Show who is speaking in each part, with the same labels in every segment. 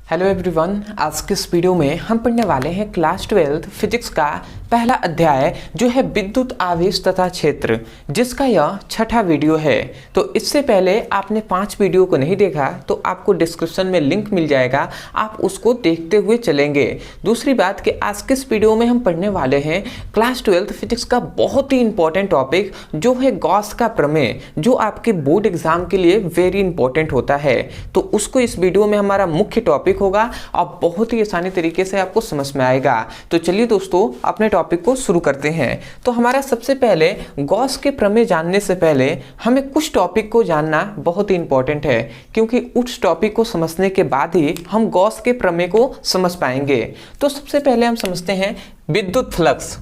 Speaker 1: Hello everyone, आज के इस वीडियो में हम पढ़ने वाले हैं क्लास 12 फिजिक्स का पहला अध्याय जो है विद्युत आवेश तथा क्षेत्र, जिसका यह छठा वीडियो है। तो इससे पहले आपने 5 वीडियो को नहीं देखा तो आपको डिस्क्रिप्शन में लिंक मिल जाएगा, आप उसको देखते हुए चलेंगे। दूसरी बात कि आज के इस वीडियो में हम पढ़ने वाले हैं क्लास 12 फिजिक्स का बहुत ही इंपॉर्टेंट टॉपिक जो है गॉस का प्रमेय, जो आपके बोर्ड एग्जाम के लिए वेरी इंपॉर्टेंट होता है। तो उसको इस वीडियो में हमारा मुख्य टॉपिक होगा और बहुत ही आसानी तरीके से आपको समझ में आएगा। तो चलिए दोस्तों अपने टॉपिक को शुरू करते हैं। तो हमारा सबसे पहले गॉस के प्रमेय जानने से पहले हमें कुछ टॉपिक को जानना बहुत ही इंपॉर्टेंट है, क्योंकि उस टॉपिक को समझने के बाद ही हम गॉस के प्रमेय को समझ पाएंगे। तो सबसे पहले हम समझते हैं विद्युत फ्लक्स।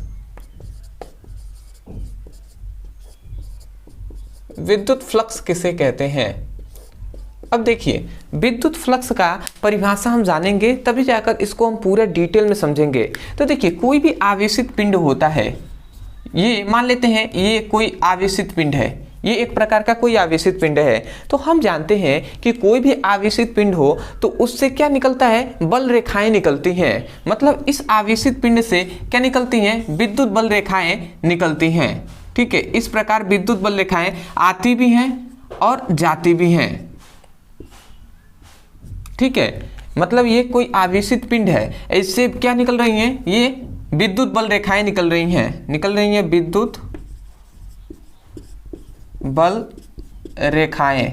Speaker 1: विद्युत फ्लक्स किसे कहते हैं? अब देखिए, विद्युत फ्लक्स का परिभाषा हम जानेंगे तभी जाकर इसको हम पूरा डिटेल में समझेंगे। तो देखिए, कोई भी आवेशित पिंड होता है, ये मान लेते हैं ये कोई आवेशित पिंड है, ये एक प्रकार का कोई आवेशित पिंड है। तो हम जानते हैं कि कोई भी आवेशित पिंड हो तो उससे क्या निकलता है? बल रेखाएं निकलती हैं। मतलब इस आवेशित पिंड से क्या निकलती हैं? विद्युत बल रेखाएं निकलती हैं। ठीक है, इस प्रकार विद्युत बल रेखाएं आती भी हैं और जाती भी हैं। ठीक है, मतलब ये कोई आवेशित पिंड है, इससे क्या निकल रही हैं? ये विद्युत बल रेखाएं निकल रही हैं विद्युत बल रेखाएं।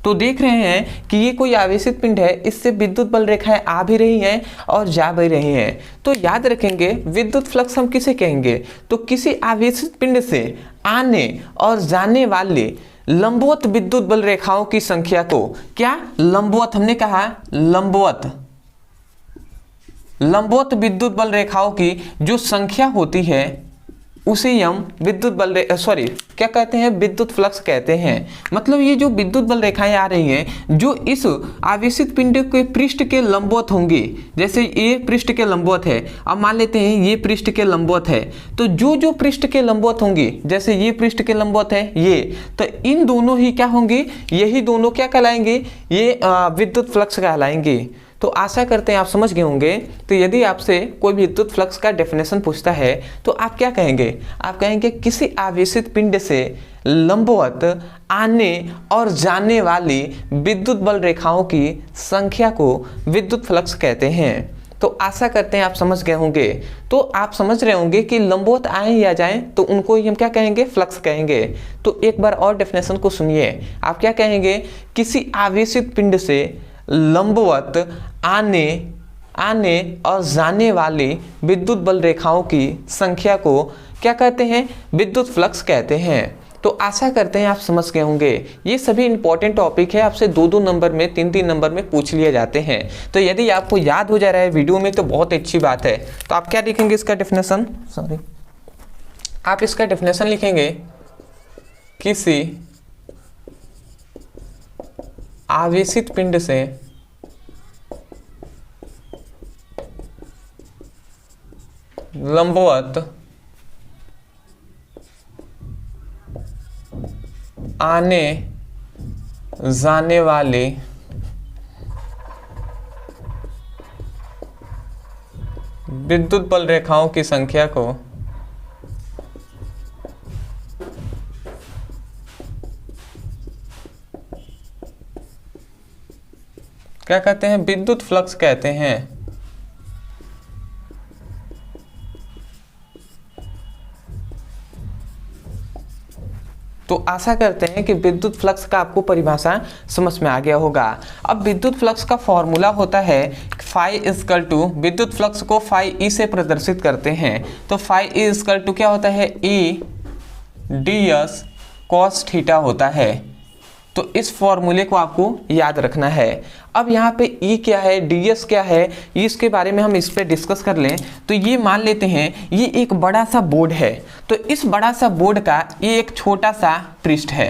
Speaker 1: तो देख रहे हैं कि ये कोई आवेशित पिंड है, इससे विद्युत बल रेखाएं आ भी रही हैं और जा भी रही हैं। तो याद रखेंगे विद्युत फ्लक्स हम किसे कहेंगे? तो किसी आवेशित पिंड से आने और जाने वाले लंबवत विद्युत बल रेखाओं की संख्या को, क्या लंबवत, हमने कहा लंबवत विद्युत बल रेखाओं की जो संख्या होती है उसे हम विद्युत बल क्या कहते हैं? विद्युत फ्लक्स कहते हैं। मतलब ये जो विद्युत बल रेखाएं आ रही हैं जो इस आवेशित पिंड के पृष्ठ के लंबवत होंगी, जैसे ये पृष्ठ के लंबवत है, अब मान लेते हैं ये पृष्ठ के लंबवत है, तो जो पृष्ठ के लंबवत होंगी, जैसे ये पृष्ठ के लंबवत है ये, तो इन दोनों ही क्या होंगी? यही दोनों क्या कहलाएंगे? ये विद्युत फ्लक्स कहलाएंगे। तो आशा करते हैं आप समझ गए होंगे। तो यदि आपसे कोई भी विद्युत फ्लक्स का डेफिनेशन पूछता है तो आप क्या कहेंगे? आप कहेंगे किसी आवेशित पिंड से लंबवत आने और जाने वाली विद्युत बल रेखाओं की संख्या को विद्युत फ्लक्स कहते हैं। तो आशा करते हैं आप समझ गए होंगे। तो आप समझ रहे होंगे कि लंबवत आए या जाएं तो उनको ही हम क्या कहेंगे? फ्लक्स कहेंगे। तो एक बार और डेफिनेशन को सुनिए। आप क्या कहेंगे? किसी आवेशित पिंड से लंबवत आने और जाने वाली विद्युत बल रेखाओं की संख्या को क्या कहते हैं? विद्युत फ्लक्स कहते हैं। तो आशा करते हैं आप समझ गए होंगे। ये सभी इंपॉर्टेंट टॉपिक है, आपसे 2-2 नंबर में, 3-3 नंबर में पूछ लिए जाते हैं। तो यदि आपको याद हो जा रहा है वीडियो में तो बहुत अच्छी बात है। तो आप क्या लिखेंगे? इसका डेफिनेशन, आप इसका डेफिनेशन लिखेंगे किसी आवेशित पिंड से लंबवत आने जाने वाले विद्युत बल रेखाओं की संख्या को क्या कहते हैं? विद्युत फ्लक्स कहते हैं। तो आशा करते हैं कि विद्युत फ्लक्स का आपको परिभाषा समझ में आ गया होगा। अब विद्युत फ्लक्स का फॉर्मूला होता है फाई इक्वल टू, विद्युत फ्लक्स को फाई ई से प्रदर्शित करते हैं। तो फाई ई इक्वल टू क्या होता है? E D s cos theta होता है। तो इस फॉर्मूले को आपको याद रखना है। अब यहाँ पे ई क्या है, डी एस क्या है, इसके बारे में हम इस पे डिस्कस कर लें। तो ये मान लेते हैं ये एक बड़ा सा बोर्ड है, तो इस बड़ा सा बोर्ड का ये एक छोटा सा पृष्ठ है।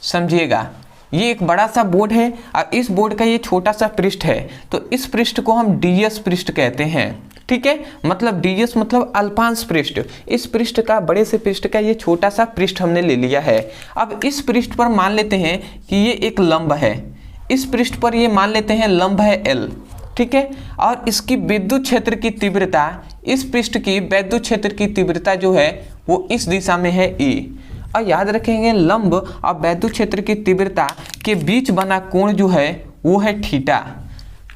Speaker 1: समझिएगा, ये एक बड़ा सा बोर्ड है और इस बोर्ड का ये छोटा सा पृष्ठ है, तो इस पृष्ठ को हम डी एस पृष्ठ कहते हैं। ठीक है, मतलब डीएस मतलब अल्पांश पृष्ठ। इस पृष्ठ का, बड़े से पृष्ठ का ये छोटा सा पृष्ठ हमने ले लिया है। अब इस पृष्ठ पर मान लेते हैं कि ये एक लंब है, इस पृष्ठ पर ये मान लेते हैं लंब है L। ठीक है। और इसकी विद्युत क्षेत्र की तीव्रता, इस पृष्ठ की विद्युत क्षेत्र की तीव्रता जो है वो इस दिशा में है E। और याद रखेंगे लंब और विद्युत क्षेत्र की तीव्रता के बीच बना कोण जो है वो है थीटा।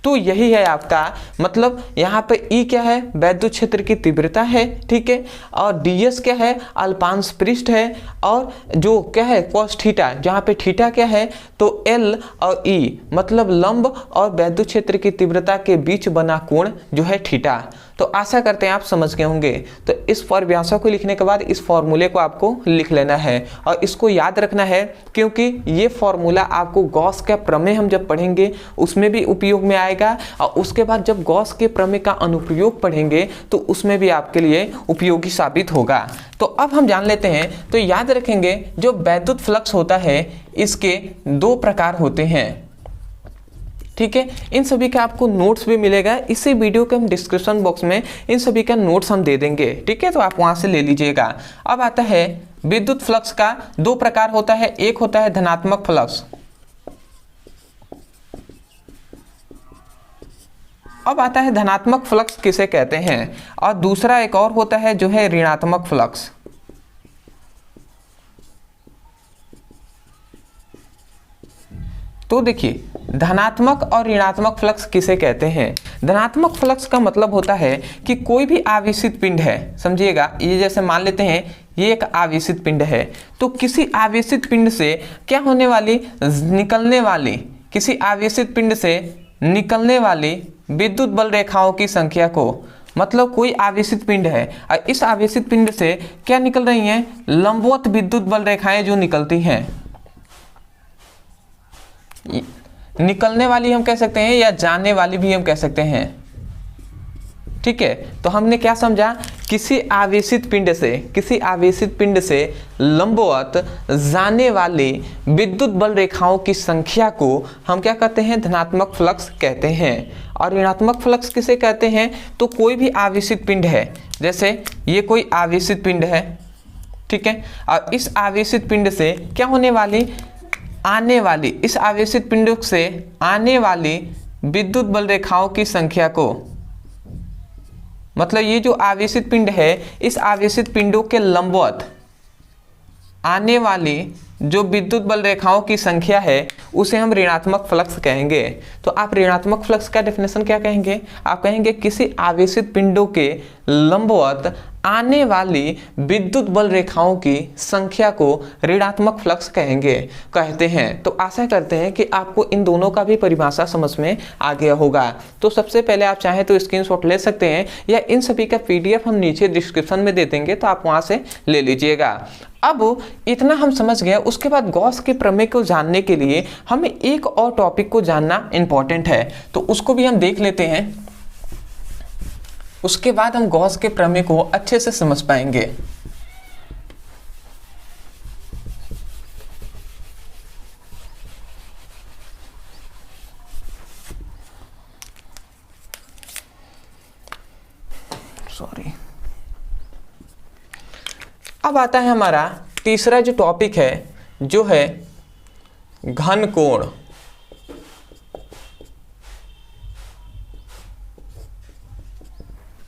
Speaker 1: तो यही है आपका मतलब यहाँ पे E क्या है, विद्युत क्षेत्र की तीव्रता है, ठीक है। और ds क्या है, अल्पांश पृष्ठ है। और जो क्या है cos थीटा, जहाँ पे थीटा क्या है तो L और E मतलब लंब और विद्युत क्षेत्र की तीव्रता के बीच बना कोण जो है थीटा। तो आशा करते हैं आप समझ गए होंगे। तो इस परिभाषा को लिखने के बाद इस फॉर्मूले को आपको लिख लेना है और इसको याद रखना है, क्योंकि ये फॉर्मूला आपको गॉस का प्रमेय हम जब पढ़ेंगे उसमें भी उपयोग में आएगा, और उसके बाद जब गॉस के प्रमेय का अनुप्रयोग पढ़ेंगे तो उसमें भी आपके लिए उपयोगी साबित होगा। तो अब हम जान लेते हैं। तो याद रखेंगे जो विद्युत फ्लक्स होता है इसके दो प्रकार होते हैं, ठीक है। इन सभी का आपको नोट्स भी मिलेगा, इसी वीडियो के हम डिस्क्रिप्शन बॉक्स में इन सभी का नोट्स हम दे देंगे, ठीक है। तो आप वहां से ले लीजिएगा। अब आता है विद्युत फ्लक्स का दो प्रकार होता है, एक होता है धनात्मक फ्लक्स, अब आता है धनात्मक फ्लक्स किसे कहते हैं, और दूसरा एक और होता है जो है ऋणात्मक फ्लक्स। तो देखिए धनात्मक और ऋणात्मक फ्लक्स किसे कहते हैं। धनात्मक फ्लक्स का मतलब होता है कि कोई भी आवेशित पिंड है, समझिएगा, ये जैसे मान लेते हैं ये एक आवेशित पिंड है, तो किसी आवेशित पिंड से क्या होने वाली, निकलने वाली, किसी आवेशित पिंड से निकलने वाली विद्युत बल रेखाओं की संख्या को, मतलब कोई आवेशित पिंड है और इस आवेशित पिंड से क्या निकल रही हैं, लंबवत विद्युत बल रेखाएं जो निकलती हैं, निकलने वाली हम कह सकते हैं या जाने वाली भी हम कह सकते हैं, ठीक है। तो हमने क्या समझा, किसी आवेशित पिंड से, किसी आवेशित पिंड से लंबवत जाने वाली विद्युत बल रेखाओं की संख्या को हम क्या कहते हैं, धनात्मक फ्लक्स कहते हैं। और ऋणात्मक फ्लक्स किसे कहते हैं, तो कोई भी आवेशित पिंड है, जैसे ये कोई आवेशित पिंड है, ठीक है, और इस आवेशित पिंड से क्या होने वाली, आने वाली, इस आवेशित पिंड से आने वाली विद्युत बल रेखाओं की संख्या को, मतलब ये जो आवेशित पिंड है इस आवेशित पिंडों के लंबवत आने वाली जो विद्युत बल रेखाओं की संख्या है उसे हम ऋणात्मक फ्लक्स कहेंगे। तो आप ऋणात्मक फ्लक्स का डेफिनेशन क्या कहेंगे, आप कहेंगे किसी आवेशित पिंडों के लंबवत आने वाली विद्युत बल रेखाओं की संख्या को ऋणात्मक फ्लक्स कहते हैं। तो आशा करते हैं कि आपको इन दोनों का भी परिभाषा समझ में आ गया होगा। तो सबसे पहले आप चाहें तो स्क्रीनशॉट ले सकते हैं या इन सभी का PDF हम नीचे डिस्क्रिप्शन में दे देंगे, तो आप वहां से ले लीजिएगा। अब इतना हम समझ गए, उसके बाद गॉस के प्रमेय को जानने के लिए हमें एक और टॉपिक को जानना इंपॉर्टेंट है, तो उसको भी हम देख लेते हैं। उसके बाद हम गॉस के प्रमेय को अच्छे से समझ पाएंगे। सॉरी। अब आता है हमारा तीसरा जो टॉपिक है, जो है घन कोण।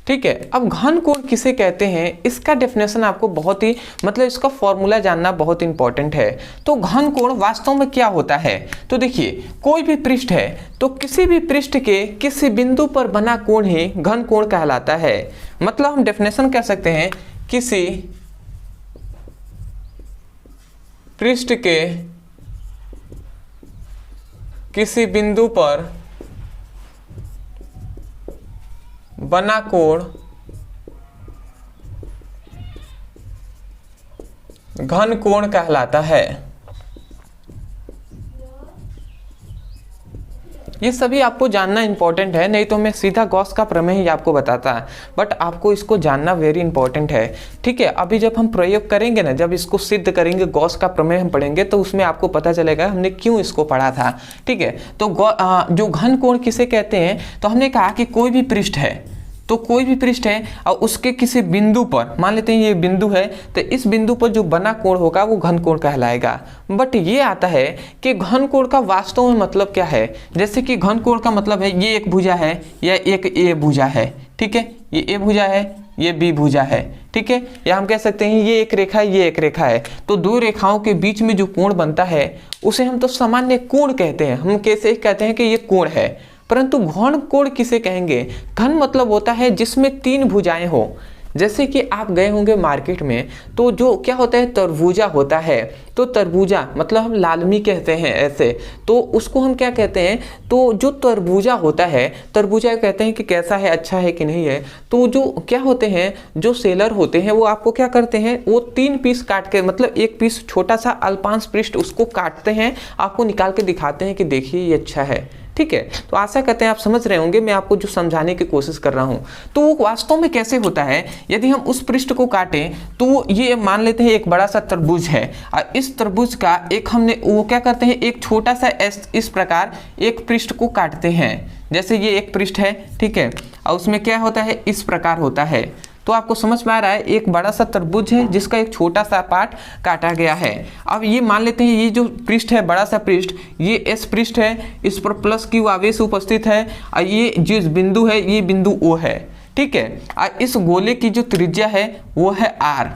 Speaker 1: ठीक है, अब घन कोण किसे कहते हैं, इसका डेफिनेशन आपको बहुत ही, मतलब इसका फॉर्मूला जानना बहुत इंपॉर्टेंट है। तो घन कोण वास्तव में क्या होता है, तो देखिए कोई भी पृष्ठ है तो किसी भी पृष्ठ के किसी बिंदु पर बना कोण ही घन कोण कहलाता है। मतलब हम डेफिनेशन कह सकते हैं किसी पृष्ठ के किसी बिंदु पर बना कोण घन कोण कहलाता है। ये सभी आपको जानना इंपॉर्टेंट है, नहीं तो मैं सीधा गॉस का प्रमेय ही आपको बताता, बट आपको इसको जानना वेरी इंपॉर्टेंट है। ठीक है, अभी जब हम प्रयोग करेंगे ना, जब इसको सिद्ध करेंगे, गॉस का प्रमेय हम पढ़ेंगे, तो उसमें आपको पता चलेगा हमने क्यों इसको पढ़ा था। ठीक है, तो जो घन कोण किसे कहते हैं, तो हमने कहा कि कोई भी पृष्ठ है, तो कोई भी पृष्ठ है और उसके किसी बिंदु पर, मान लेते हैं ये बिंदु है, तो इस बिंदु पर जो बना कोण होगा वो घन कोण कहलाएगा। बट ये आता है कि घन कोण का वास्तव में मतलब क्या है। जैसे कि घन कोण का मतलब है ये एक भुजा है या एक ए भुजा है, ठीक है, ये ए भुजा है, ये बी भुजा है, ठीक है, या हम कह सकते हैं ये एक रेखा है, ये एक रेखा है। तो दो रेखाओं के बीच में जो कोण बनता है उसे हम तो सामान्य कोण कहते हैं, हम कैसे कहते हैं कि ये कोण है। परंतु घन कोण किसे कहेंगे? घन मतलब होता है जिसमें तीन भुजाएं हो। जैसे कि आप गए होंगे मार्केट में, तो जो क्या होता है, तरबूजा होता है। तो तरबूजा मतलब हम लालमी कहते हैं ऐसे, तो उसको हम क्या कहते हैं, तो जो तरबूजा होता है, तरबूजा कहते हैं कि कैसा है, अच्छा है कि नहीं है। तो जो क्या होते हैं, जो सेलर होते हैं वो आपको क्या करते हैं, वो 3 पीस काट के, मतलब एक पीस छोटा सा अल्पांश पृष्ठ उसको काटते हैं, आपको निकाल के दिखाते हैं कि देखिए ये अच्छा है, ठीक है। तो आशा करते हैं आप समझ रहे होंगे मैं आपको जो समझाने की कोशिश कर रहा हूं। तो वो वास्तव में कैसे होता है, यदि हम उस पृष्ठ को काटें तो ये मान लेते हैं एक बड़ा सा तरबूज है, और इस तरबूज का एक हमने वो क्या करते हैं, एक छोटा सा इस प्रकार एक पृष्ठ को काटते हैं। जैसे ये एक पृष्ठ है, ठीक है, और उसमें क्या होता है, इस प्रकार होता है। तो आपको समझ में आ रहा है, एक बड़ा सा तरबूज है जिसका एक छोटा सा पार्ट काटा गया है। अब ये मान लेते हैं ये जो पृष्ठ है, बड़ा सा पृष्ठ, ये एस पृष्ठ है, इस पर प्लस क्यू आवेश उपस्थित है, और ये जो बिंदु है ये बिंदु ओ है, ठीक है। और इस गोले की जो त्रिज्या है वो है आर,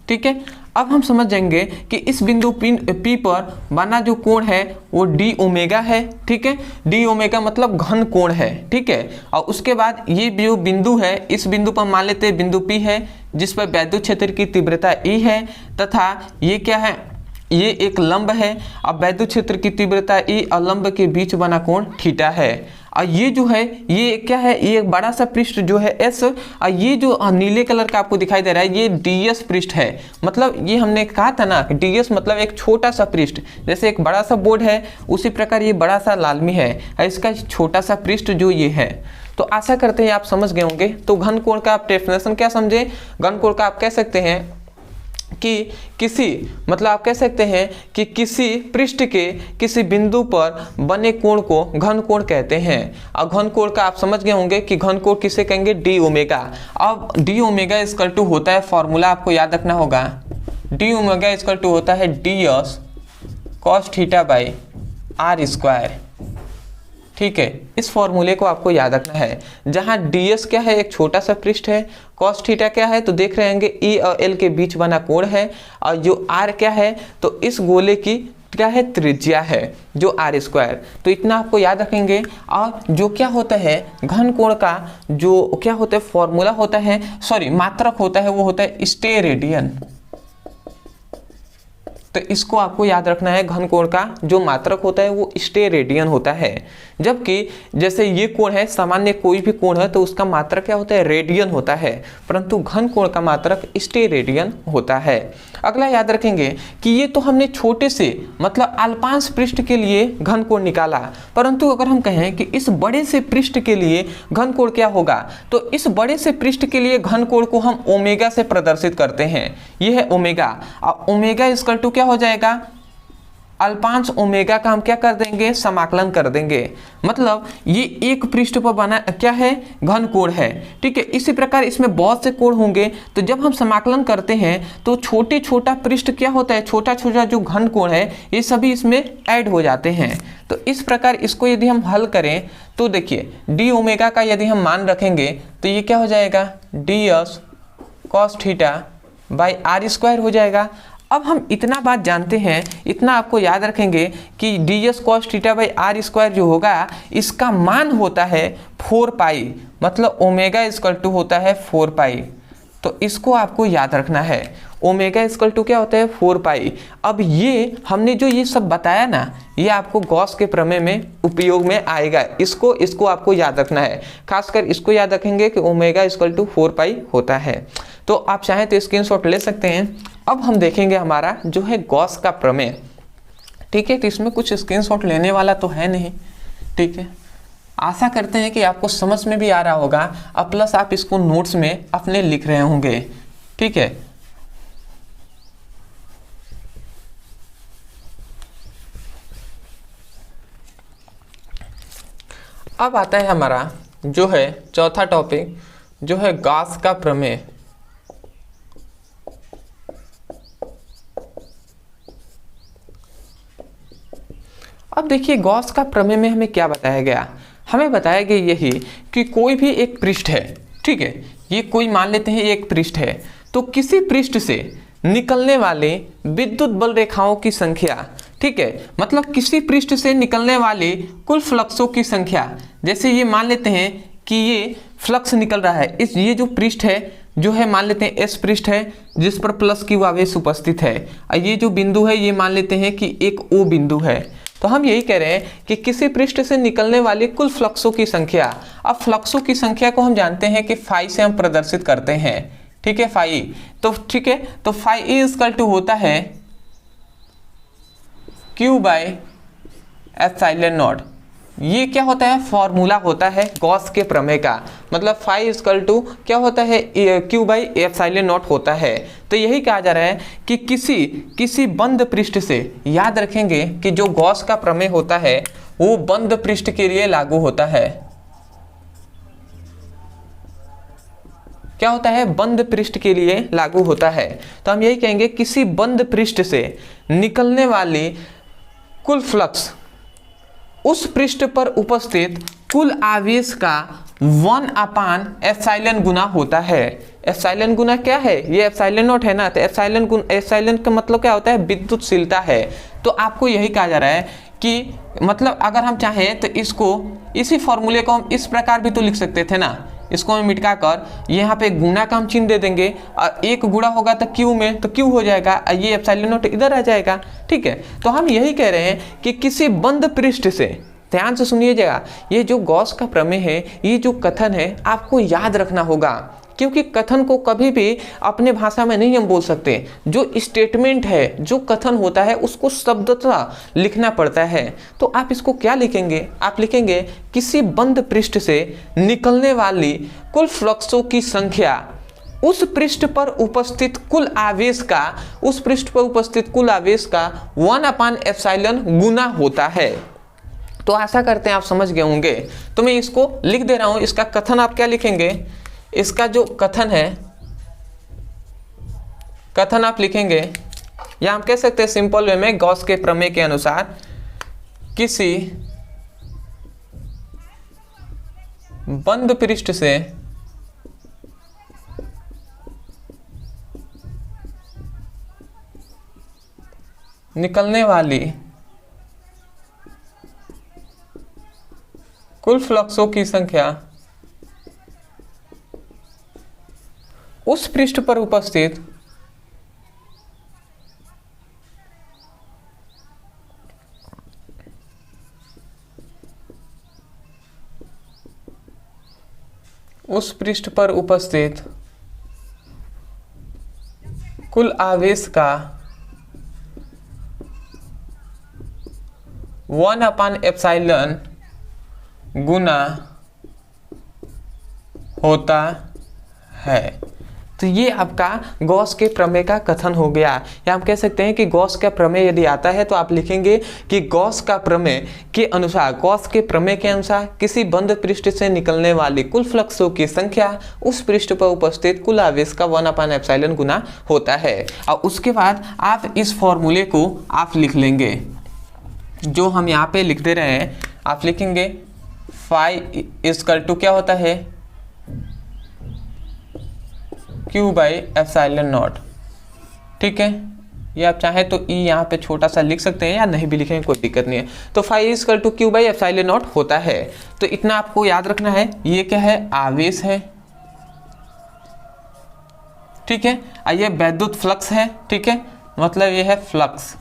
Speaker 1: ठीक है। अब हम समझ जाएंगे कि इस बिंदु P पर बना जो कोण है वो डी ओमेगा है, ठीक है। डी ओमेगा मतलब घन कोण है, ठीक है। और उसके बाद ये जो बिंदु है, इस बिंदु पर मान लेते हैं बिंदु P है जिस पर वैद्युत क्षेत्र की तीव्रता E है, तथा ये क्या है, ये एक लंब है। अब वैद्युत क्षेत्र की तीव्रता E और लंब के बीच बना कोण थीटा है। और ये जो है ये क्या है, ये एक बड़ा सा पृष्ठ जो है S, और ये जो नीले कलर का आपको दिखाई दे रहा है ये DS पृष्ठ है। मतलब ये हमने कहा था ना कि DS मतलब एक छोटा सा पृष्ठ, जैसे एक बड़ा सा बोर्ड है उसी प्रकार ये बड़ा सा लालमी है और इसका छोटा सा पृष्ठ जो ये है। तो आशा करते हैं आप समझ गए होंगे। तो घन कोण का आप डेफिनेशन क्या समझे, घन कोण का आप कह सकते हैं कि किसी, मतलब आप कह सकते हैं कि किसी पृष्ठ के किसी बिंदु पर बने कोण को घन कोण कहते हैं। और घन कोण का आप समझ गए होंगे कि घन कोण किसे कहेंगे, डी ओमेगा। अब डी ओमेगा इक्वल टू होता है, फॉर्मूला आपको याद रखना होगा, डी ओमेगा इक्वल टू होता है d s cos theta by r square, ठीक है। इस फॉर्मूले को आपको याद रखना है, जहां ds क्या है, एक छोटा सा पृष्ठ है, cos थीटा क्या है, तो देख रहे होंगे E और L के बीच बना कोण है, और जो r क्या है, तो इस गोले की क्या है, त्रिज्या है जो आर स्क्वायर। तो इतना आपको याद रखेंगे। और जो क्या होता है घन कोण का जो क्या होता है फॉर्मूला होता है, सॉरी मात्रक होता है, वो होता है स्टेरेडियन। तो इसको आपको याद रखना है, घन कोण का जो मात्रक होता है वो स्टेरेडियन होता है। जबकि जैसे ये कोण है, सामान्य कोई भी कोण है तो उसका मात्रक क्या होता है, रेडियन होता है, परंतु घन कोण का मात्रक स्टेरेडियन होता है। अगला याद रखेंगे कि ये तो हमने छोटे से मतलब अल्पांश पृष्ठ के लिए घन कोण निकाला, परंतु अगर हम कहें कि इस बड़े से पृष्ठ के लिए घन कोण क्या होगा, तो इस बड़े से पृष्ठ के लिए घन कोण को हम ओमेगा से प्रदर्शित करते हैं। यह है ओमेगा, और ओमेगा इक्वल टू क्या हो जाएगा, अल्पांश ओमेगा का हम क्या कर देंगे, समाकलन कर देंगे। मतलब ये एक पृष्ठ पर बना क्या है, घन कोण है, ठीक है। इसी प्रकार इसमें बहुत से कोण होंगे, तो जब हम समाकलन करते हैं तो छोटे छोटा पृष्ठ क्या होता है, छोटा छोटा जो घन कोण है ये सभी इसमें ऐड हो जाते हैं। तो इस प्रकार इसको यदि हम हल करें तो देखिए डी ओमेगा का यदि हम मान रखेंगे तो ये क्या हो जाएगा, d s cos theta by r square हो जाएगा। अब हम इतना बात जानते हैं, इतना आपको याद रखेंगे कि d s cos theta by r square जो होगा इसका मान होता है 4 पाई, मतलब ओमेगा इक्वल टू होता है 4 पाई। तो इसको आपको याद रखना है, ओमेगा इक्वल टू क्या होता है, 4 पाई। अब ये हमने जो ये सब बताया ना, ये आपको गॉस के प्रमेय में उपयोग में आएगा। इसको आपको याद रखना है, खासकर इसको याद रखेंगे कि ओमेगा इक्वल टू 4 पाई होता है। तो आप चाहें तो स्क्रीनशॉट ले सकते हैं। अब हम देखेंगे हमारा जो है गॉस का प्रमेय, ठीक है। तो इसमें कुछ स्क्रीनशॉट लेने वाला तो है नहीं, ठीक है। आशा करते हैं कि आपको समझ में भी आ रहा होगा, अब प्लस आप इसको नोट्स में अपने लिख रहे होंगे, ठीक है। अब आता है हमारा जो है चौथा टॉपिक जो है गॉस का प्रमेय। अब देखिए गॉस का प्रमेय में हमें क्या बताया गया, हमें बताया गया यही कि कोई भी एक पृष्ठ है, ठीक है, ये कोई मान लेते हैं एक पृष्ठ है, तो किसी पृष्ठ से निकलने वाले विद्युत बल रेखाओं की संख्या, ठीक है, मतलब किसी पृष्ठ से निकलने वाले कुल फ्लक्सों की संख्या, जैसे ये मान लेते हैं कि ये फ्लक्स निकल रहा है, इस ये जो पृष्ठ है जो है मान लेते हैं एस पृष्ठ है जिस पर प्लस क्यू आवेश उपस्थित है, और ये जो बिंदु है ये मान लेते हैं कि एक ओ बिंदु है। तो हम यही कह रहे हैं कि किसी पृष्ठ से निकलने वाले कुल फ्लक्सों की संख्या, अब फ्लक्सों की संख्या को हम जानते हैं कि फाई से हम प्रदर्शित करते हैं, ठीक है, फाई, तो ठीक है, तो फाई इक्वल टू होता है Q बाय एप्सिलॉन नॉट। ये क्या होता है, फॉर्मूला होता है गॉस के प्रमेय का, मतलब फाई इक्वल टू क्या होता है, Q बाई एप्सिलॉन नॉट होता है। तो यही कहा जा रहा है कि किसी बंद पृष्ठ से, याद रखेंगे कि जो गॉस का प्रमेय होता है वो बंद पृष्ठ के लिए लागू होता है। क्या होता है, बंद पृष्ठ के लिए लागू होता है। तो हम यही कहेंगे किसी बंद पृष्ठ से निकलने वाली कुल फ्लक्स उस पृष्ठ पर उपस्थित कुल आवेश का 1/एप्सिलॉन गुना होता है। एप्सिलॉन गुना क्या है, ये एप्सिलॉन नॉट है ना, तो एप्सिलॉन का मतलब क्या होता है, विद्युतशीलता है। तो आपको यही कहा जा रहा है कि मतलब अगर हम चाहें तो इसको, इसी फॉर्मूले को हम इस प्रकार भी तो लिख सकते थे ना, इसको हम मिटा कर यहाँ पे गुना का हम चिन्ह दे देंगे और एक गुणा होगा तो क्यू में, तो क्यू हो जाएगा, ये एप्सिलॉन नॉट इधर आ जाएगा, ठीक है। तो हम यही कह रहे हैं कि किसी बंद पृष्ठ से, ध्यान से सुनिएगा, ये जो गॉस का प्रमेय है, ये जो कथन है आपको याद रखना होगा, क्योंकि कथन को कभी भी अपने भाषा में नहीं हम बोल सकते। जो स्टेटमेंट है, जो कथन होता है, उसको शब्दतः लिखना पड़ता है। तो आप इसको क्या लिखेंगे, आप लिखेंगे किसी बंद पृष्ठ से निकलने वाली कुल फ्लक्सों की संख्या उस पृष्ठ पर उपस्थित कुल आवेश का, उस पृष्ठ पर उपस्थित कुल आवेश का 1/एप्सिलॉन गुना होता है। तो आशा करते हैं आप समझ गए होंगे। तो मैं इसको लिख दे रहा हूं, इसका कथन आप क्या लिखेंगे, इसका जो कथन है, कथन आप लिखेंगे, या हम कह सकते हैं सिंपल वे में, गॉस के प्रमेय के अनुसार किसी बंद पृष्ठ से निकलने वाली कुल फ्लक्सों की संख्या उस पृष्ठ पर उपस्थित कुल आवेश का 1/एप्सिलॉन गुना होता है। तो ये आपका गॉस के प्रमेय का कथन हो गया, या हम कह सकते हैं कि गॉस का प्रमेय यदि आता है तो आप लिखेंगे कि गॉस का प्रमेय के अनुसार, गॉस के प्रमेय के अनुसार किसी बंद पृष्ठ से निकलने वाली कुल फ्लक्सों की संख्या उस पृष्ठ पर उपस्थित कुल आवेश का 1/एप्सिलॉन गुना होता है। और उसके बाद आप इस फॉर्मूले को आप लिख लेंगे, जो हम यहाँ पे लिख दे रहे हैं, आप लिखेंगे फाई इक्वल टू क्या होता है, Q बाई एप्सिलॉन नॉट, ठीक है। ये आप चाहें तो ई यहाँ पे छोटा सा लिख सकते हैं या नहीं भी लिखेंगे, कोई दिक्कत नहीं है। तो phi equal to Q by epsilon naught होता है। तो इतना आपको याद रखना है, ये क्या है, आवेश है, ठीक है, और ये वैद्युत फ्लक्स है, ठीक है, मतलब ये है फ्लक्स,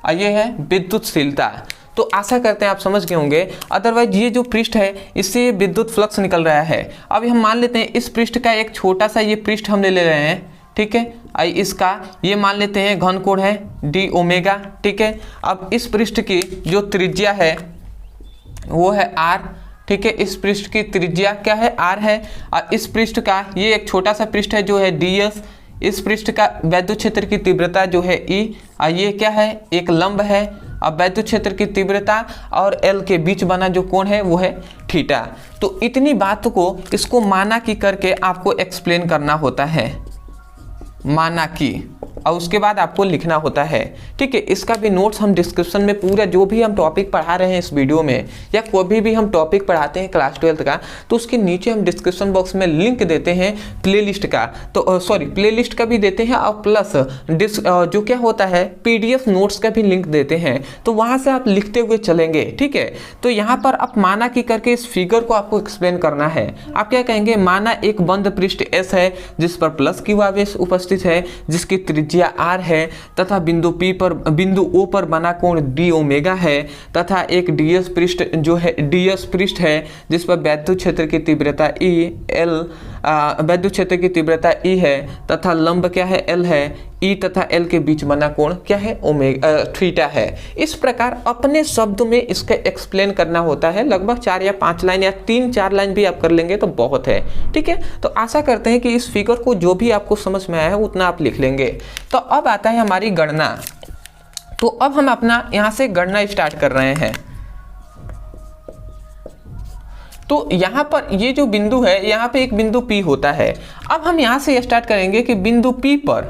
Speaker 1: और ये है विद्युतशीलता। तो आशा करते हैं आप समझ गए होंगे। अदरवाइज ये जो पृष्ठ है इससे विद्युत फ्लक्स निकल रहा है। अब हम मान लेते हैं इस पृष्ठ का एक छोटा सा ये पृष्ठ हम ले रहे हैं, ठीक है, इसका ये मान लेते हैं घन कोण है डी ओमेगा, ठीक है। अब इस पृष्ठ की जो त्रिज्या है वो है आर, ठीक है, इस पृष्ठ की त्रिज्या क्या है, आर है, और इस पृष्ठ का ये एक छोटा सा पृष्ठ है जो है डी एस, इस पृष्ठ का वैद्युत क्षेत्र की तीव्रता जो है ई, और ये क्या है, एक लंब है, अब वैद्युत क्षेत्र की तीव्रता और एल के बीच बना जो कोण है वो है थीटा। तो इतनी बात को इसको माना की करके आपको एक्सप्लेन करना होता है, माना की, और उसके बाद आपको लिखना होता है। ठीक है, इसका भी नोट्स हम डिस्क्रिप्शन में पूरा जो भी हम टॉपिक पढ़ा रहे हैं इस वीडियो में, या कोई भी हम टॉपिक पढ़ाते हैं क्लास 12 का, तो उसके नीचे हम डिस्क्रिप्शन बॉक्स में लिंक देते हैं प्लेलिस्ट का, तो सॉरी प्लेलिस्ट का भी देते हैं, और प्लस जो क्या होता है PDF नोट्स का भी लिंक देते हैं, तो वहाँ से आप लिखते हुए चलेंगे। ठीक है, तो यहाँ पर आप माना की करके इस फिगर को आपको एक्सप्लेन करना है। आप क्या कहेंगे, माना एक बंद पृष्ठ S है जिस पर प्लस Q आवेश उपस्थित है, जिसकी त्रिज्या r है, तथा बिंदु O पर बना कोण d ओमेगा है, तथा एक ds पृष्ठ जो है ds पृष्ठ है जिस पर वैद्युत क्षेत्र की तीव्रता E L वैद्युत क्षेत्र की तीव्रता E है, तथा लंब क्या है L है, E तथा L के बीच बना कोण क्या है ओमेगा थीटा है। इस प्रकार अपने शब्द में इसका एक्सप्लेन करना होता है। लगभग 4 या 5 लाइन या 3-4 लाइन भी आप कर लेंगे तो बहुत है। ठीक है, तो आशा करते हैं कि इस फिगर को जो भी आपको समझ में आया है उतना आप लिख लेंगे। तो अब आता है हमारी गणना। तो अब हम अपना यहाँ से गणना स्टार्ट कर रहे हैं। तो यहाँ पर ये जो बिंदु है, यहाँ पे एक बिंदु P होता है। अब हम यहाँ से स्टार्ट करेंगे कि बिंदु P पर,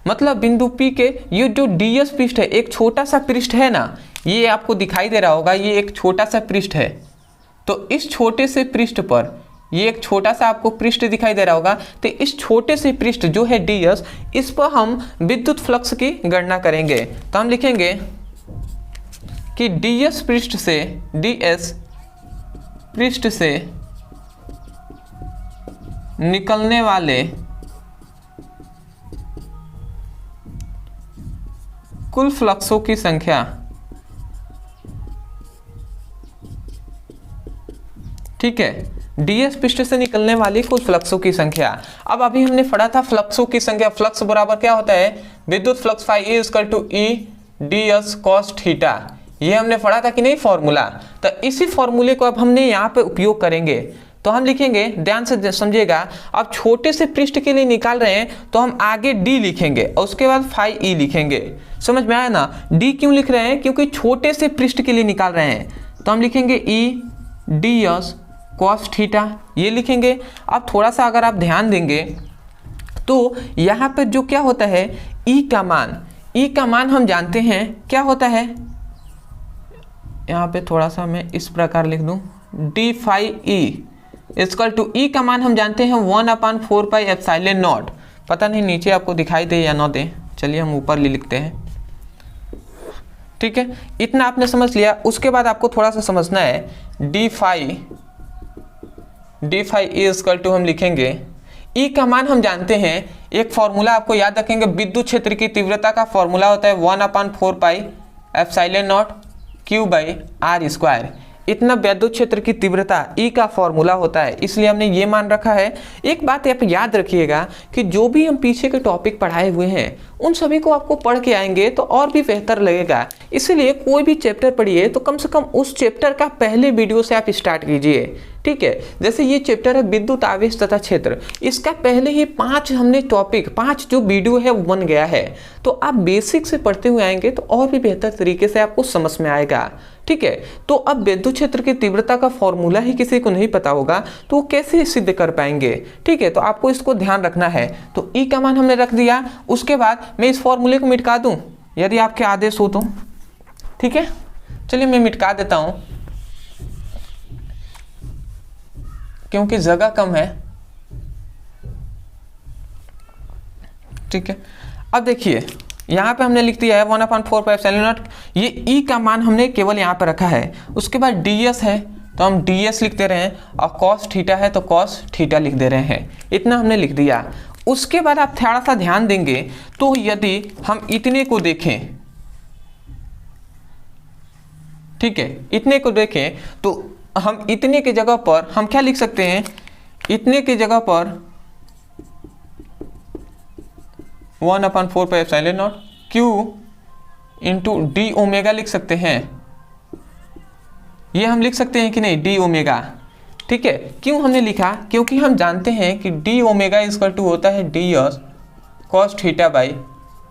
Speaker 1: मतलब बिंदु P के ये जो ds पृष्ठ है, एक छोटा सा पृष्ठ है ना, ये आपको दिखाई दे रहा होगा, ये एक छोटा सा पृष्ठ है। तो इस छोटे से पृष्ठ पर, ये एक छोटा सा आपको पृष्ठ दिखाई दे रहा होगा, तो इस छोटे से पृष्ठ जो है ds, इस पर हम विद्युत फ्लक्स की गणना करेंगे। तो हम लिखेंगे कि ds पृष्ठ से, ds पृष्ठ से निकलने वाले कुल फ्लक्सों की संख्या, ठीक है, ds पृष्ठ से निकलने वाली कुल फ्लक्सों की संख्या। अब अभी हमने पढ़ा था फ्लक्सों की संख्या, फ्लक्स बराबर क्या होता है, विद्युत flux phi E ds cos theta, ये हमने पढ़ा था कि नहीं फॉर्मूला। तो इसी फॉर्मूले को अब हमने यहाँ पे उपयोग करेंगे। तो हम लिखेंगे, ध्यान से समझिएगा, अब छोटे से पृष्ठ के लिए निकाल रहे हैं तो हम आगे d लिखेंगे और उसके बाद फाई E लिखेंगे। समझ में आया ना, d क्यों लिख रहे हैं, क्योंकि छोटे से पृष्ठ के लिए निकाल रहे हैं। तो हम लिखेंगे E ds cos थीटा, ये लिखेंगे। अब थोड़ा सा अगर आप ध्यान देंगे तो यहाँ पर जो क्या होता है, E का मान हम जानते हैं क्या होता है, यहाँ पे थोड़ा सा मैं इस प्रकार लिख दूं, d phi E equal to E का मान हम जानते हैं 1/4 पाई एप्सिलॉन नॉट। पता नहीं नीचे आपको दिखाई दे या ना दे, चलिए हम ऊपर लिखते हैं। ठीक है, इतना आपने समझ लिया। उसके बाद आपको थोड़ा सा समझना है, d phi E equal to हम लिखेंगे, E का मान हम जानते हैं, एक फॉर्मूला आपको याद रखेंगे, विद्युत क्षेत्र की तीव्रता का फॉर्मूला होता है 1/4 पाई एप्सिलॉन नॉट Q/r²। इतना वैद्युत क्षेत्र की तीव्रता E का फॉर्मूला होता है, इसलिए हमने ये मान रखा है। एक बात आप याद रखिएगा कि जो भी हम पीछे के टॉपिक पढ़ाए हुए हैं उन सभी को आपको पढ़ के आएंगे तो और भी बेहतर लगेगा। इसलिए कोई भी चैप्टर पढ़िए तो कम से कम उस चैप्टर का पहले वीडियो से आप स्टार्ट कीजिए। ठीक है, जैसे ये चैप्टर है विद्युत आवेश तथा क्षेत्र, इसका पहले ही 5 हमने टॉपिक, 5 जो वीडियो है वो बन गया है। तो आप बेसिक से पढ़ते हुए आएंगे तो और भी बेहतर तरीके से आपको समझ में आएगा। ठीक है, तो अब विद्युत क्षेत्र की तीव्रता का फॉर्मूला ही किसी को नहीं पता होगा तो वो कैसे सिद्ध कर पाएंगे। ठीक है, तो आपको इसको ध्यान रखना है। तो E का मान हमने रख दिया, उसके बाद मैं इस फॉर्मूले को मिटा दूं यदि आपके आदेश हो तो। ठीक है, चलिए मैं मिटा देता हूं क्योंकि जगह कम है। ठीक है, अब देखिए यहाँ पे हमने लिख दिया है 1/4 पाई एप्सिलॉन नॉट, ये E का मान हमने केवल यहाँ पे रखा है। उसके बाद ds है तो हम ds लिख दे रहे हैं, और cos थीटा है तो cos थीटा लिख दे रहे हैं। इतना हमने लिख दिया। उसके बाद आप थोड़ा सा ध्यान देंगे तो यदि हम इतने को देखें, ठीक है, इतने को देखें तो हम इतने की जगह पर हम क्या लिख सकते हैं, इतने की जगह पर 1/4 pi epsilon not Q into D omega लिख सकते हैं। ये हम लिख सकते हैं कि नहीं, डी ओमेगा। ठीक है, क्यों हमने लिखा, क्योंकि हम जानते हैं कि डी ओमेगा इक्वल टू होता है ds cos theta by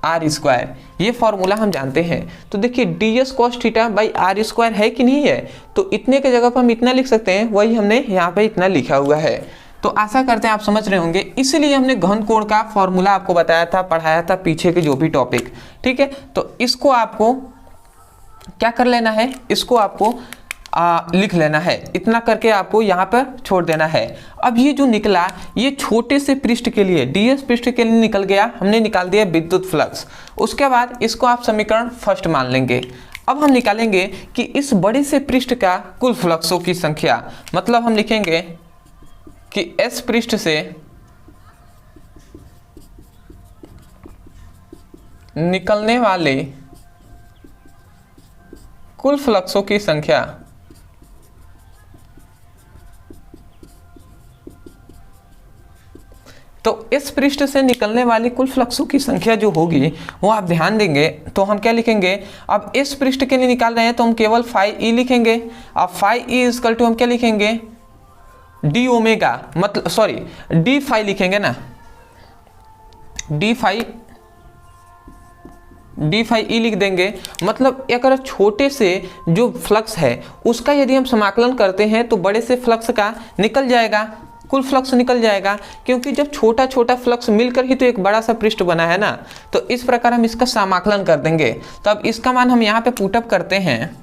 Speaker 1: r square, ये फॉर्मूला हम जानते हैं। तो देखिए ds cos theta by r square है कि नहीं है, तो इतने के जगह पर हम इतना लिख सकते हैं, वही हमने यहाँ पे इतना लिखा हुआ है। तो आशा करते हैं आप समझ रहे होंगे, इसीलिए हमने घन कोण का फॉर्मूला आपको बताया था, पढ़ाया था पीछे के जो भी टॉपिक, ठीक है। तो इसको आपको क्या कर लेना है, इसको आपको लिख लेना है, इतना करके आपको यहाँ पर छोड़ देना है। अब ये जो निकला, ये छोटे से पृष्ठ के लिए, ds पृष्ठ के लिए निकल गया, हमने निकाल दिया विद्युत फ्लक्स। उसके बाद इसको आप समीकरण फर्स्ट मान लेंगे। अब हम निकालेंगे कि इस बड़े से पृष्ठ का कुल फ्लक्सों की संख्या, मतलब हम लिखेंगे कि s पृष्ठ से निकलने वाले कुल फ्लक्सों की संख्या तो इस पृष्ठ से निकलने वाली कुल फ्लक्सों की संख्या जो होगी वो आप ध्यान देंगे तो हम क्या लिखेंगे, अब इस पृष्ठ के लिए निकाल रहे हैं तो हम केवल फाई ई लिखेंगे। अब फाई ई इक्वल टू हम क्या लिखेंगे, डी ओमेगा, मतलब सॉरी डी फाई लिखेंगे ना, डी फाई ई लिख देंगे। मतलब अगर छोटे से जो फ्लक्स है उसका यदि हम समाकलन करते हैं तो बड़े से फ्लक्स का निकल जाएगा, कुल फ्लक्स निकल जाएगा, क्योंकि जब छोटा छोटा फ्लक्स मिलकर ही तो एक बड़ा सा पृष्ठ बना है ना। तो इस प्रकार हम इसका समाकलन कर देंगे। तो अब इसका मान हम यहाँ पे पुटअप करते हैं,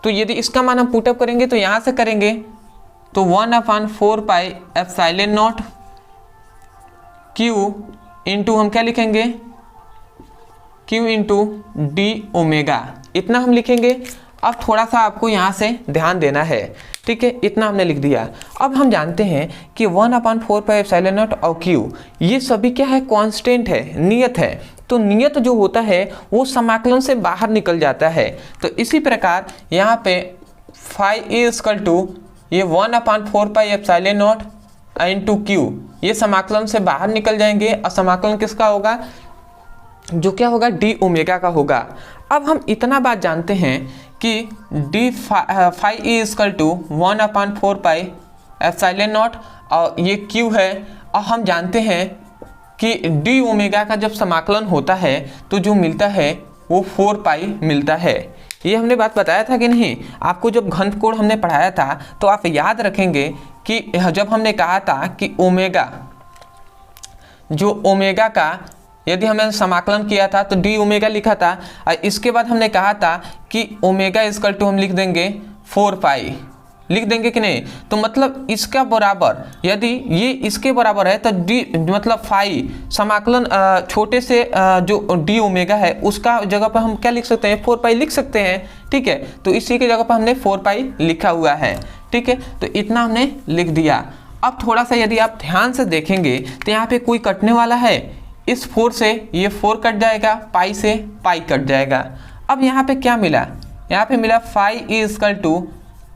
Speaker 1: तो यदि इसका मान हम पुटअप करेंगे तो यहाँ से करेंगे तो 1/4 pi epsilon not Q into हम क्या लिखेंगे, क्यू इंटू डी ओमेगा, इतना हम लिखेंगे। अब थोड़ा सा आपको यहाँ से ध्यान देना है, ठीक है, इतना हमने लिख दिया। अब हम जानते हैं कि 1/4 पाई एप्सिलॉन नॉट और क्यू ये सभी क्या है, कांस्टेंट है, नियत है। तो नियत जो होता है वो समाकलन से बाहर निकल जाता है। तो इसी प्रकार यहाँ पे फाई ए इक्वल टू ये 1/4 pi epsilon not into Q, ये समाकलन से बाहर निकल जाएंगे और समाकलन किसका होगा, जो क्या होगा, डी ओमेगा का होगा। अब हम इतना बात जानते हैं कि D phi E equal to 1/4 pi epsilon naught और ये क्यू है। और हम जानते हैं कि डी ओमेगा का जब समाकलन होता है तो जो मिलता है वो 4 पाई मिलता है। ये हमने बात बताया था कि नहीं, आपको जब घन कोण हमने पढ़ाया था तो आप याद रखेंगे कि जब हमने कहा था कि ओमेगा, जो ओमेगा का यदि हमने समाकलन किया था तो डी ओमेगा लिखा था, और इसके बाद हमने कहा था कि ओमेगा इक्वल टू हम लिख देंगे 4 पाई, लिख देंगे कि नहीं। तो मतलब इसका बराबर, यदि ये इसके बराबर है तो डी मतलब फाई समाकलन छोटे से जो डी ओमेगा है उसका जगह पर हम क्या लिख सकते हैं, 4 पाई लिख सकते हैं, ठीक है। तो इसी की जगह पर हमने 4 पाई लिखा हुआ है, ठीक है। तो इतना हमने लिख दिया। अब थोड़ा सा यदि आप ध्यान से देखेंगे तो यहाँ पे कोई कटने वाला है, इस 4 से ये 4 कट जाएगा, पाई से पाई कट जाएगा। अब यहाँ पे क्या मिला, यहाँ पे मिला phi E equal to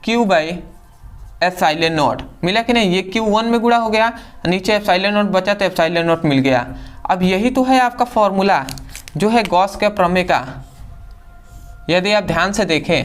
Speaker 1: Q by epsilon naught, मिला कि नहीं। ये क्यू 1 में गुणा हो गया, नीचे एप्सिलॉन नॉट बचा तो एप्सिलॉन नॉट मिल गया। अब यही तो है आपका फॉर्मूला जो है गॉस के प्रमेय का, यदि आप ध्यान से देखें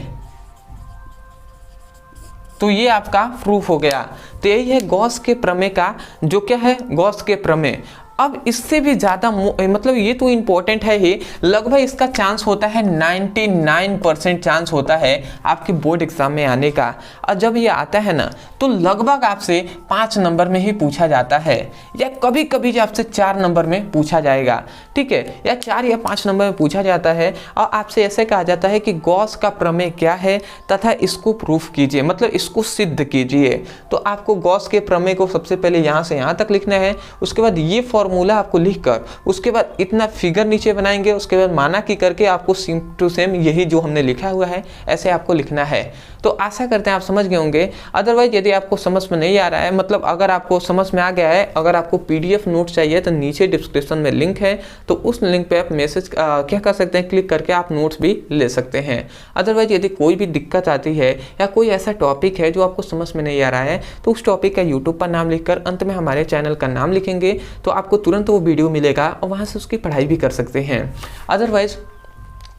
Speaker 1: तो ये आपका प्रूफ हो गया। तो यही है गॉस के प्रमेय का, जो क्या है, गॉस के प्रमेय। अब इससे भी ज़्यादा मतलब ये तो इम्पोर्टेंट है ही, लगभग इसका चांस होता है 99% चांस होता है आपके बोर्ड एग्जाम में आने का। और जब ये आता है ना तो लगभग आपसे 5 नंबर में ही पूछा जाता है, या कभी कभी आपसे 4 नंबर में पूछा जाएगा, ठीक है, या 4 या 5 नंबर में पूछा जाता है। और आपसे ऐसे कहा जाता है कि गॉस का प्रमेय क्या है तथा इसको प्रूफ कीजिए, मतलब इसको सिद्ध कीजिए। तो आपको गॉस के प्रमेय को सबसे पहले यहाँ से यहाँ तक लिखना है, उसके बाद ये फॉर्मूला आपको लिखकर उसके बाद इतना फिगर नीचे बनाएंगे, उसके बाद माना की करके आपको सेम टू सेम यही जो हमने लिखा हुआ है ऐसे आपको लिखना है। तो आशा करते हैं आप समझ गए होंगे। अदरवाइज यदि आपको समझ में नहीं आ रहा है, मतलब अगर आपको समझ में आ गया है, अगर आपको पीडीएफ नोट चाहिए तो नीचे डिस्क्रिप्शन में लिंक है, तो उस लिंक पे आप मैसेज क्या कर सकते हैं, क्लिक करके आप नोट्स भी ले सकते हैं। अदरवाइज यदि कोई भी दिक्कत आती है या कोई ऐसा टॉपिक है जो आपको समझ में नहीं आ रहा है तो उस टॉपिक का यूट्यूब पर नाम लिखकर अंत में हमारे चैनल का नाम लिखेंगे तो आपको तुरंत वो वीडियो मिलेगा और वहाँ से उसकी पढ़ाई भी कर सकते हैं। अदरवाइज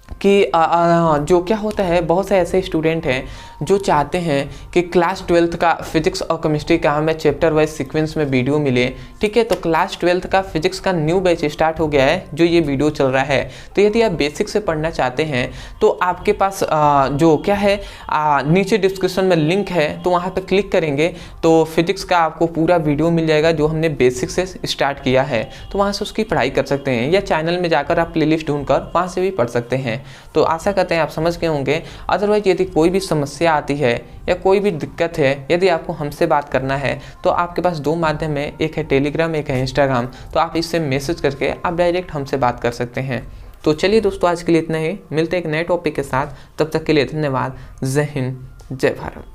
Speaker 1: कि जो क्या होता है, बहुत से ऐसे स्टूडेंट हैं जो चाहते हैं कि क्लास 12th का फिजिक्स और केमिस्ट्री का हमें चैप्टर वाइज सीक्वेंस में वीडियो मिले। ठीक है, तो क्लास 12th का फिजिक्स का न्यू बैच स्टार्ट हो गया है, जो ये वीडियो चल रहा है। तो यदि आप बेसिक से पढ़ना चाहते हैं तो आपके पास जो क्या है नीचे डिस्क्रिप्शन में लिंक है, तो वहाँ पर क्लिक करेंगे तो फिजिक्स का आपको पूरा वीडियो मिल जाएगा जो हमने बेसिक से स्टार्ट किया है। तो वहाँ से उसकी पढ़ाई कर सकते हैं, या चैनल में जाकर आप प्लेलिस्ट ढूंढकर वहाँ से भी पढ़ सकते हैं। तो आशा करते हैं आप समझ गए होंगे। अदरवाइज यदि कोई भी समस्या आती है या कोई भी दिक्कत है, यदि आपको हमसे बात करना है तो आपके पास दो माध्यम है, एक है टेलीग्राम, एक है इंस्टाग्राम। तो आप इससे मैसेज करके आप डायरेक्ट हमसे बात कर सकते हैं। तो चलिए दोस्तों, आज के लिए इतना ही। मिलते हैं एक नए टॉपिक के साथ, तब तक के लिए धन्यवाद। जय हिंद, जय भारत।